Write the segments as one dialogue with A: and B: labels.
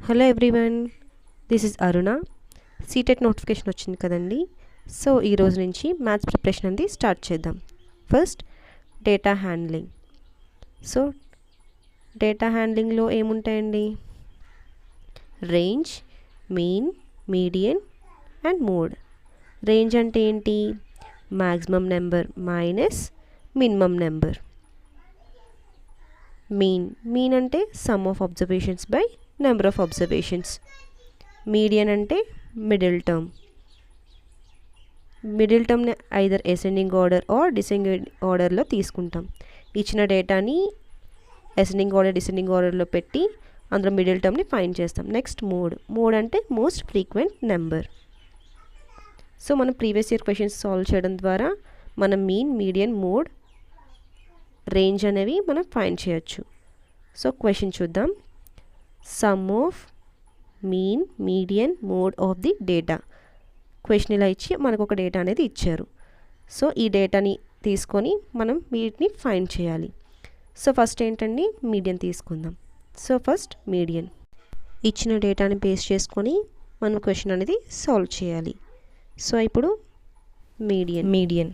A: Hello everyone, this is Aruna. CTET notification వచ్చింది కదండి. So ఈరోజు నుంచి మ్యాథ్స్ ప్రిపరేషన్ అనేది స్టార్ట్ చేద్దాం. First data handling. So data హ్యాండ్లింగ్లో ఏముంటాయండి? Range, mean, median and mode. Range అంటే ఏంటి? Maximum number minus minimum number. Mean అంటే sum of observations by number of observations. Median అంటే మిడిల్ టర్మ్. మిడిల్ టర్మ్ని either ascending order or descending ఆర్డర్లో తీసుకుంటాం. ఇచ్చిన డేటాని అసెండింగ్ ఆర్డర్ డిసెండింగ్ ఆర్డర్లో పెట్టి అందులో మిడిల్ టర్మ్ని ఫైండ్ చేస్తాం. నెక్స్ట్ మోడ్ అంటే మోస్ట్ ఫ్రీక్వెంట్ నెంబర్. సో మనం ప్రీవియస్ ఇయర్ క్వశ్చన్స్ సాల్వ్ చేయడం ద్వారా మనం మీన్, మీడియన్, మోడ్, రేంజ్ అనేవి మనం ఫైండ్ చేయొచ్చు. సో క్వశ్చన్ చూద్దాం. Some of mean, median, mode of the data. Question ఇలా ఇచ్చి మనకు ఒక డేటా అనేది ఇచ్చారు. సో ఈ డేటాని తీసుకొని మనం వీటిని ఫైండ్ చేయాలి. సో ఫస్ట్ ఏంటండి, మీడియన్ తీసుకుందాం. So first median. ఇచ్చిన డేటాని బేస్ చేసుకొని మనం క్వశ్చన్ అనేది సాల్వ్ చేయాలి. సో ఇప్పుడు మీడియన్.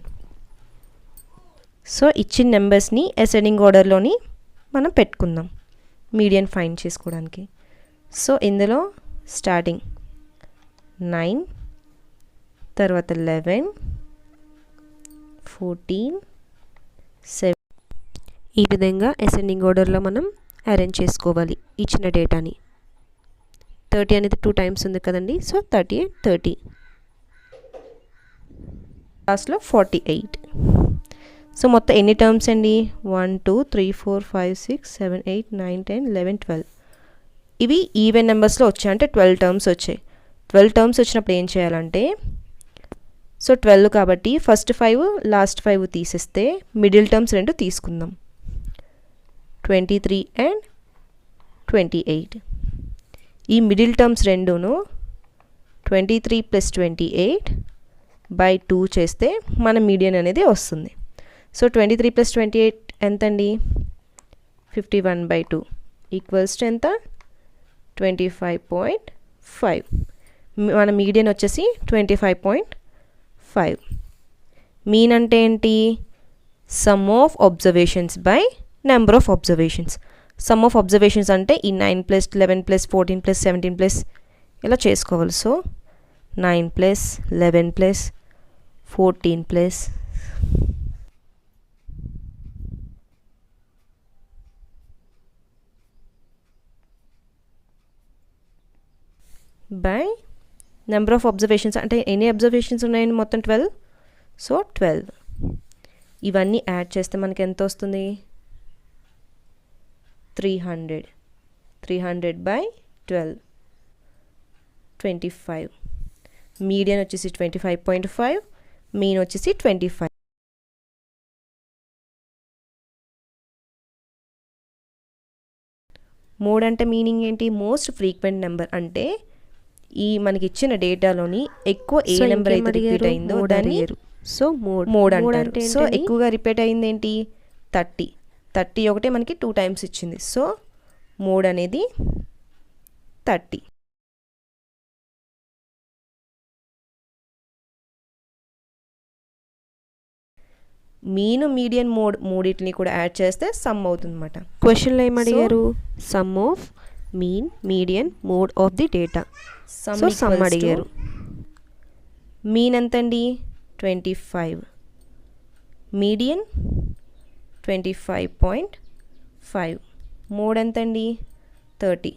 A: సో ఇచ్చిన నెంబర్స్ని అసెండింగ్ ఆర్డర్లోని మనం పెట్టుకుందాం మీడియన్ ఫైండ్ చేసుకోవడానికి. సో ఇందులో స్టార్టింగ్ 9, తర్వాత 11, 14, 7 ఈ విధంగా అసెండింగ్ ఆర్డర్లో మనం అరేంజ్ చేసుకోవాలి ఇచ్చిన డేటాని. 30 అనేది 2 టైమ్స్ ఉంది కదండి. సో 30 లాస్ట్లో 48. సో మొత్తం ఎన్ని టర్మ్స్ అండి? 1 2 3 4 5 6 7 8 9 10 11 12. ఇవి ఈవెన్ నెంబర్స్లో వచ్చాయి, అంటే 12 టర్మ్స్ వచ్చాయి. 12 టర్మ్స్ వచ్చినప్పుడు ఏం చేయాలంటే, సో 12 కాబట్టి ఫస్ట్ 5 లాస్ట్ 5 తీసేస్తే మిడిల్ టర్మ్స్ 2 తీసుకుందాం. 23 అండ్ 28. ఈ మిడిల్ టర్మ్స్ 2ను 23 + 28 బై 2 చేస్తే మన మీడియన్ అనేది వస్తుంది. సో 23 + 28 ఎంతండి? 51/2 ఈక్వల్స్ టు ఎంత? 25.5. మన మీడియన్ వచ్చేసి 25.5. మీన్ అంటే ఏంటి? Some of observations by number of observations. Some of observations అంటే ఈ 9 + 11 + 14 + 17 ఇలా చేసుకోవాలి. So 9 + 11 + 14 by number of observations అంటే ఎన్ని అబ్జర్వేషన్స్ ఉన్నాయండి? మొత్తం 12. సో 12 ఇవన్నీ యాడ్ చేస్తే మనకి ఎంత వస్తుంది? 300. 300/12 25. మీడియన్ వచ్చేసి 25.5, మీన్ వచ్చేసి 25. మోడ్ అంటే మీనింగ్ ఏంటి? Most frequent number. అంటే ఈ మనకి ఇచ్చిన డేటాలోని ఎక్కువ ఏ నెంబర్ అయితే రిపీట్ అయిందో దాన్ని సో మోడ్ అంటారు. సో ఎక్కువగా రిపీట్ అయింది ఏంటి? 30 ఒకటే మనకి 2 టైమ్స్ ఇచ్చింది. సో మోడ్ అనేది 30. మీన్, మీడియన్, మోడ్ మూడింటిని కూడా యాడ్ చేస్తే సమ్ అవుతుంది అన్నమాట. క్వశ్చన్లో ఏమడిగారు? Sum of mean, median, mode of the data. So sum అడిగారు. మీన్ ఎంతండి? 25. మీడియన్ 25.5. మోడ్ ఎంతండి? 30.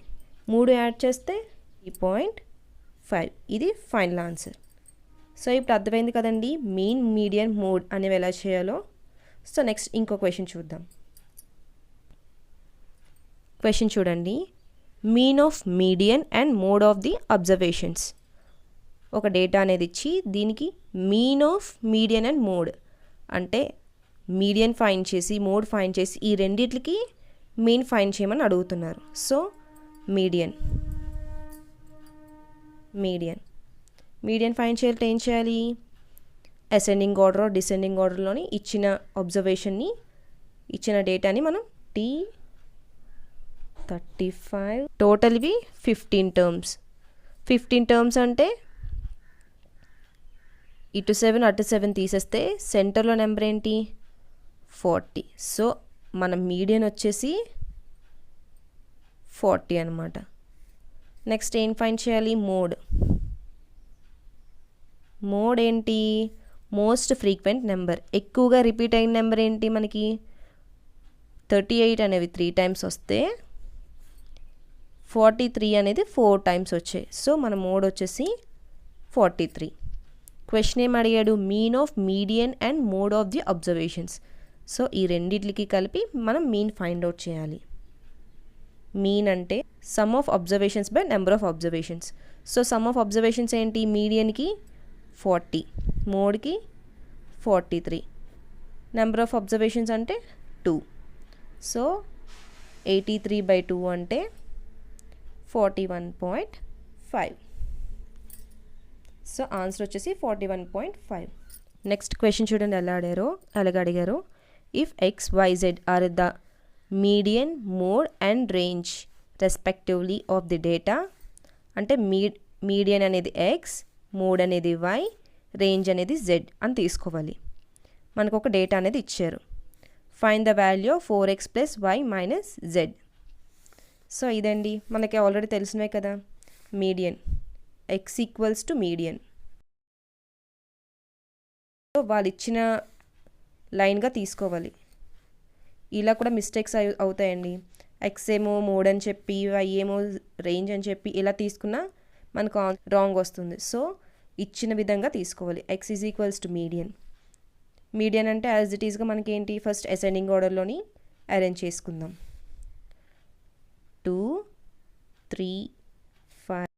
A: 3 యాడ్ చేస్తే 3.5. ఇది ఫైనల్ ఆన్సర్. సో ఇప్పుడు అర్థమైంది కదండి మీన్, మీడియన్, మోడ్ అనేవి ఎలా చేయాలో. సో నెక్స్ట్ ఇంకో క్వశ్చన్ చూద్దాం. క్వశ్చన్ చూడండి. Mean of median and mode of the observations. ఒక డేటా అనేది ఇచ్చి దీనికి mean of median and mode అంటే మీడియన్ ఫైండ్ చేసి మోడ్ ఫైండ్ చేసి ఈ రెండిట్లకి మీన్ ఫైండ్ చేయమని అడుగుతున్నారు. సో మీడియన్ ఫైండ్ చేయాలంటే ఏం చేయాలి? అసెండింగ్ ఆర్డర్, డిసెండింగ్ ఆర్డర్లోని ఇచ్చిన అబ్జర్వేషన్ని, ఇచ్చిన డేటాని మనం 35. టోటల్ ఇవి 15 టర్మ్స్. 15 టర్మ్స్ అంటే ఇటు 7 అటు 7 తీసేస్తే సెంటర్లో నెంబర్ ఏంటి 40. సో మన మీడియన్ వచ్చేసి 40 అనమాట. నెక్స్ట్ ఏం ఫైండ్ చేయాలి? మోడ్ ఏంటి? Most frequent number. ఎక్కువగా రిపీట్ అయిన నెంబర్ ఏంటి మనకి 38 అనేవి 3 టైమ్స్ వస్తే 43 అనేది 4 టైమ్స్ వచ్చాయి. సో మన మోడ్ వచ్చేసి 43. క్వశ్చన్ ఏం అడిగాడు? Mean of median and mode of the observations. So ఈ రెండిట్లకి కలిపి మనం మీన్ ఫైండ్ అవుట్ చేయాలి. మీన్ అంటే sum of observations by number of observations. So some of observations ఏంటి? మీడియన్కి 40, మోడ్కి 43, నెంబర్ ఆఫ్ అబ్జర్వేషన్స్ అంటే 2. సో 83/2 అంటే 41.5. సో ఆన్సర్ వచ్చేసి 41.5. నెక్స్ట్ క్వశ్చన్ చూడండి ఎలాగ అడిగారో. If XYZ are the median, mode and range respectively of the data. అంటే median అనేది X, mode అనేది Y, రేంజ్ అనేది Z అని తీసుకోవాలి. మనకు ఒక డేటా అనేది ఇచ్చారు. Find the value of 4x + y - z. So ఇదండి మనకి ఆల్రెడీ తెలిసినవే కదా. Median x = median. సో వాళ్ళు ఇచ్చిన లైన్గా తీసుకోవాలి. ఇలా కూడా మిస్టేక్స్ అవుతాయండి. x ఏమో మోడ్ అని చెప్పి, y ఏమో రేంజ్ అని చెప్పి ఇలా తీసుకున్నా మనకు రాంగ్ వస్తుంది. సో ఇచ్చిన విధంగా తీసుకోవాలి. x = median. మీడియన్ అంటే యాజ్ ఇట్ ఈస్గా మనకి ఏంటి, ఫస్ట్ అసెండింగ్ ఆర్డర్లోని అరేంజ్ చేసుకుందాం. 2, 3, 5.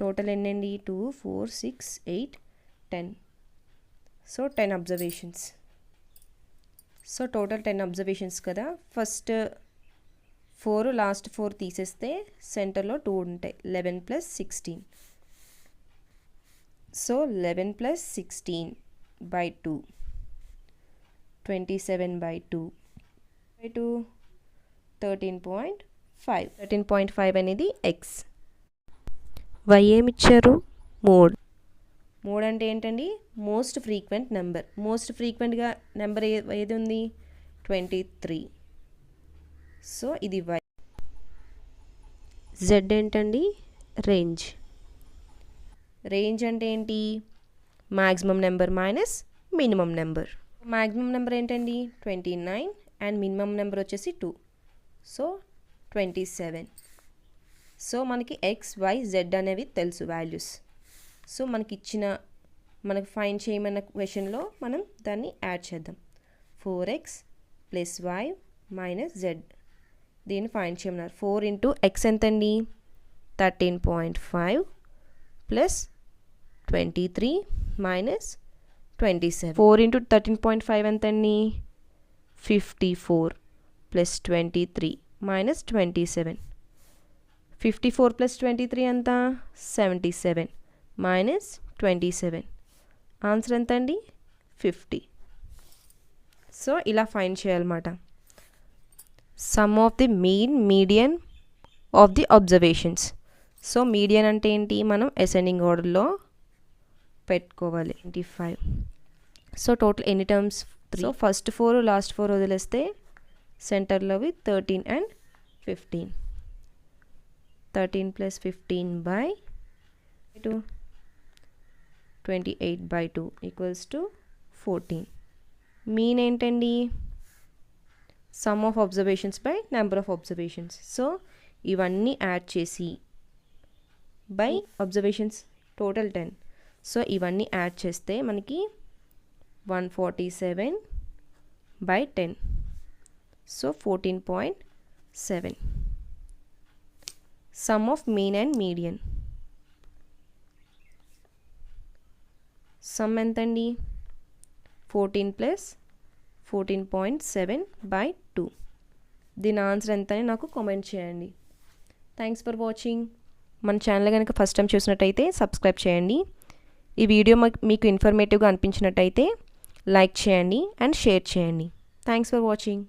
A: టోటల్ ఎన్నండి? 2, 4, 6, 8, 10. So 10 observations. So total 10 observations కదా. ఫస్ట్ 4, లాస్ట్ 4 తీసేస్తే సెంటర్లో 2 ఉంటాయి. 11 + 16. సో 11 + 16/2 27/2 13.5. 13.5 అనేది x. y ఏమిచ్చారు? మోడ్ అంటే ఏంటండి? Most frequent number. మోస్ట్ ఫ్రీక్వెంట్గా నెంబర్ ఏది ఉంది? 23. సో ఇది y. z ఏంటండి? రేంజ్. రేంజ్ అంటే ఏంటి? Maximum number minus minimum number. Maximum number ఏంటండి? 29 అండ్ మినిమం నెంబర్ వచ్చేసి 2. సో 27. సో మనకి x, y, z అనేవి తెలుసు వాల్యూస్. సో మనకు ఫైండ్ చేయమన్న క్వశ్చన్లో మనం దాన్ని యాడ్ చేద్దాం. 4x + y - z. దీన్ని ఫైండ్ చేయమన్నారు. 4 × x ఎంతండి? 13.5 + 23 - 27. 4 × 13.5 ఎంతండి? 54 + 23 - 27. 54 + 23 ఎంత? 77 - 27. ఆన్సర్ ఎంత అండి? 50. సో ఇలా ఫైండ్ చేయాలన్నమాట. Some of the mean, median of the observations. So median అంటే ఏంటి? మనం అసెండింగ్ ఆర్డర్లో పెట్టుకోవాలి. 25. సో టోటల్ ఎన్ని టర్మ్స్? 3. సో ఫస్ట్ 4, లాస్ట్ 4 వదిలేస్తే సెంటర్లోవి 13 and 15. 13 + 15/2 28/2 = 14. మీన్ ఏంటండి? Some of observations by number of observations. So ఇవన్నీ యాడ్ చేసి బై అబ్జర్వేషన్స్ టోటల్ 10. సో ఇవన్నీ యాడ్ చేస్తే మనకి 147/10. So 14.7. Some of mean and median. Some ఎంతండి? 14 + 14.7/2. దీని ఆన్సర్ ఎంత అని నాకు కామెంట్ చేయండి. Thanks for watching. మన ఛానల్ కనుక ఫస్ట్ టైం చూసినట్టయితే సబ్స్క్రైబ్ చేయండి. ఈ వీడియో మీకు ఇన్ఫర్మేటివ్గా అనిపించినట్టయితే లైక్ చేయండి అండ్ షేర్ చేయండి. Thanks for watching.